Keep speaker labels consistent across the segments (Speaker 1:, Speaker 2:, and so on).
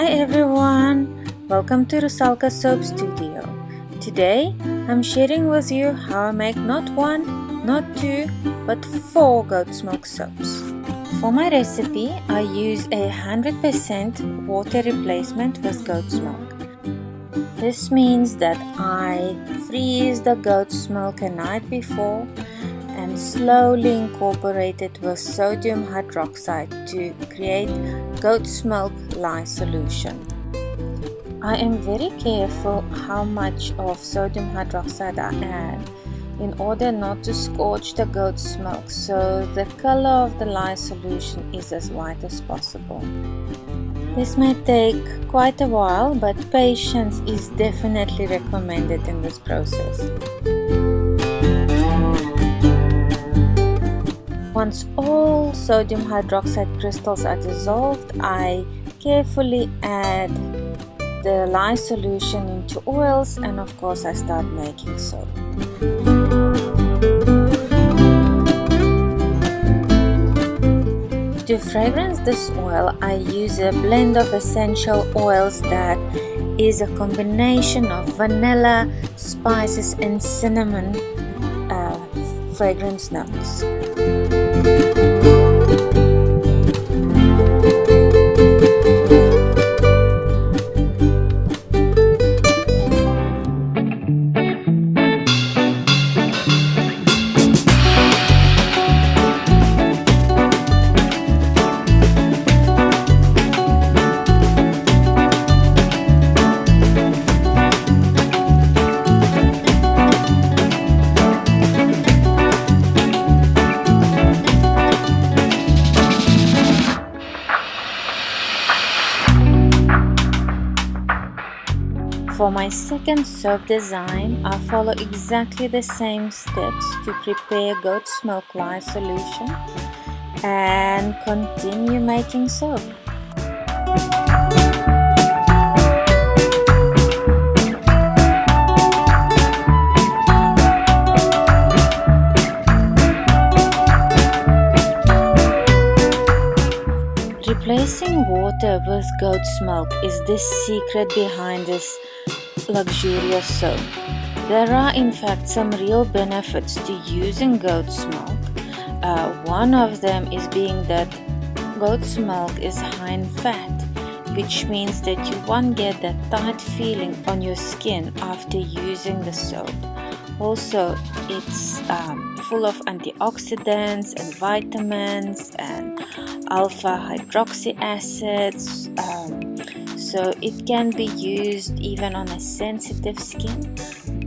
Speaker 1: Hi everyone, welcome to Rusalka Soap Studio. Today I'm sharing with you how I make not one, not two, but 4 goat's milk soaps. For my recipe, I use a 100% water replacement with goat's milk. This means that I freeze the goat's milk a night before and slowly incorporate it with sodium hydroxide to create goat's milk lye solution. I am very careful how much of sodium hydroxide I add in order not to scorch the goat's milk, so the color of the lye solution is as white as possible. This may take quite a while, but patience is definitely recommended in this process. Once all sodium hydroxide crystals are dissolved, I carefully add the lye solution into oils and of course I start making soap. To fragrance this oil, I use a blend of essential oils that is a combination of vanilla, spices and cinnamon fragrance notes. For my second soap design, I follow exactly the same steps to prepare goat's milk lye solution and continue making soap. Replacing water with goat's milk is the secret behind this luxurious soap. There are in fact some real benefits to using goat's milk. One of them is being that goat's milk is high in fat, which means that you won't get that tight feeling on your skin after using the soap. Also, it's full of antioxidants and vitamins and alpha hydroxy acids, so it can be used even on a sensitive skin.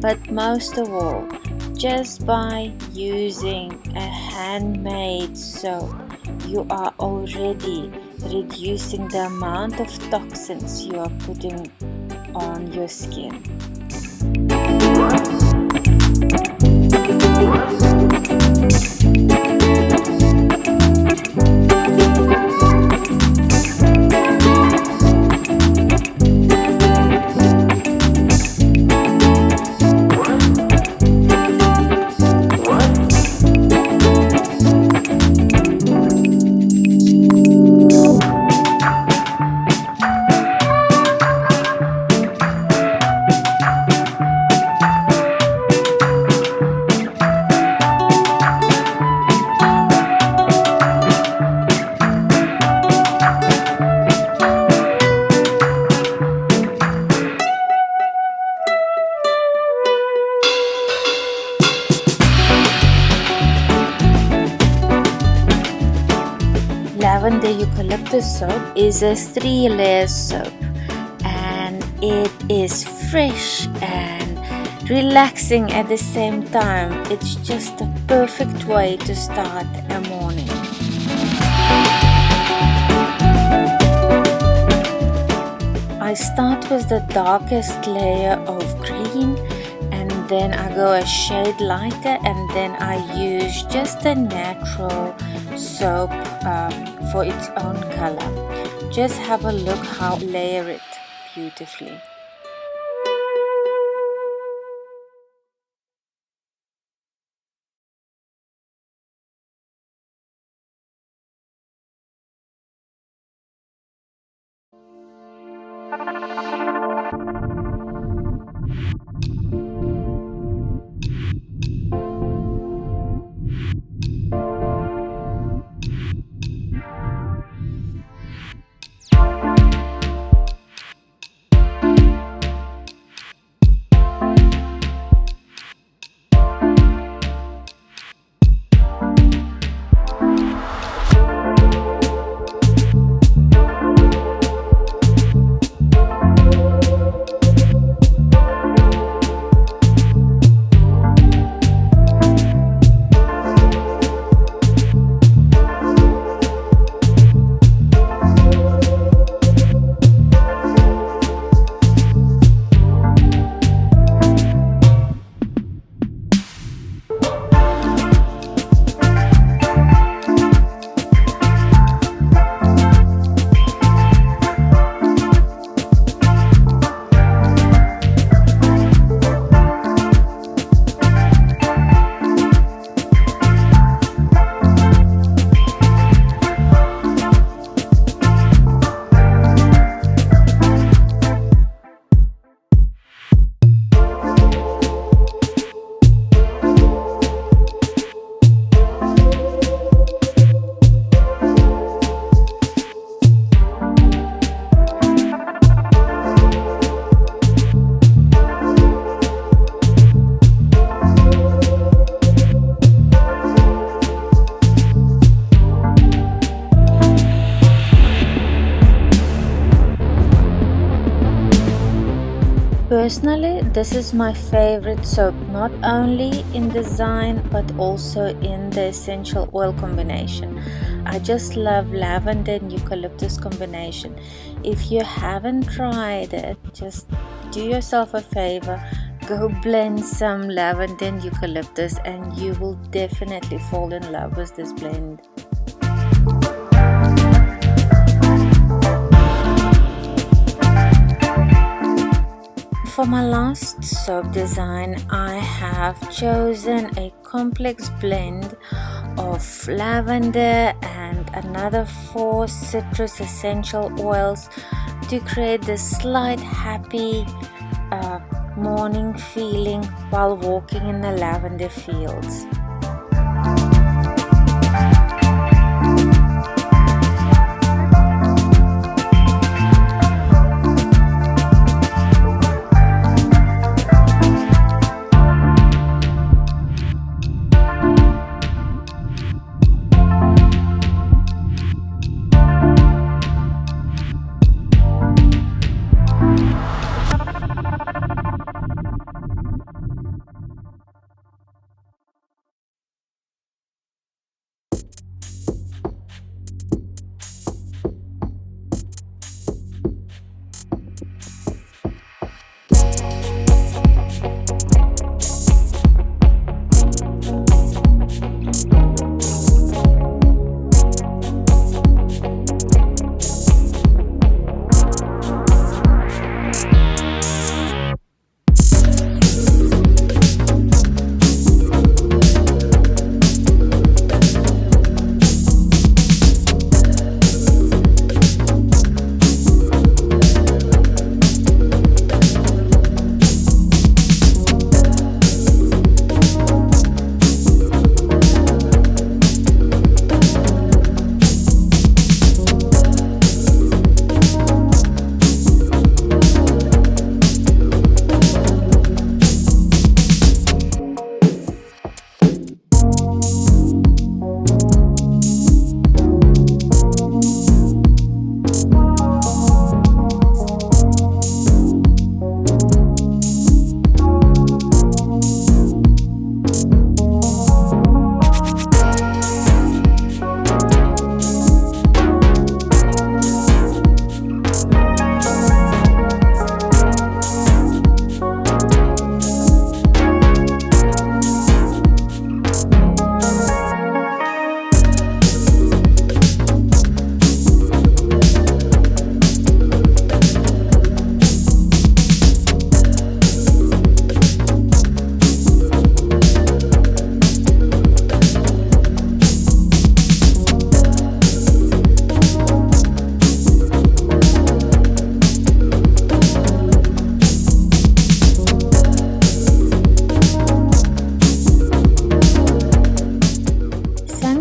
Speaker 1: But most of all, just by using a handmade soap, you are already reducing the amount of toxins you are putting on your skin. Lavender Eucalyptus soap is a 3-layer soap and it is fresh and relaxing at the same time. It's just a perfect way to start a morning. I start with the darkest layer of green and then I go a shade lighter and then I use just a natural soap for its own color. Just have a look how I layer it beautifully. Personally, this is my favorite soap, not only in design but also in the essential oil combination. I just love lavender and eucalyptus combination. If you haven't tried it, just do yourself a favor, go blend some lavender and eucalyptus and you will definitely fall in love with this blend. For my last soap design, I have chosen a complex blend of lavender and another 4 citrus essential oils to create this slight happy morning feeling while walking in the lavender fields.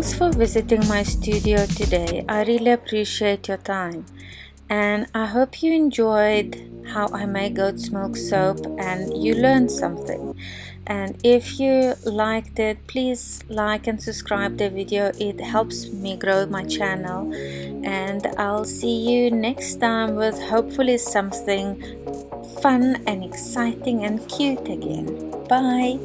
Speaker 1: Thanks for visiting my studio today. I really appreciate your time, and I hope you enjoyed how I make goat's milk soap and you learned something. And if you liked it, please like and subscribe the video. It helps me grow my channel, and I'll see you next time with hopefully something fun and exciting and cute again. Bye.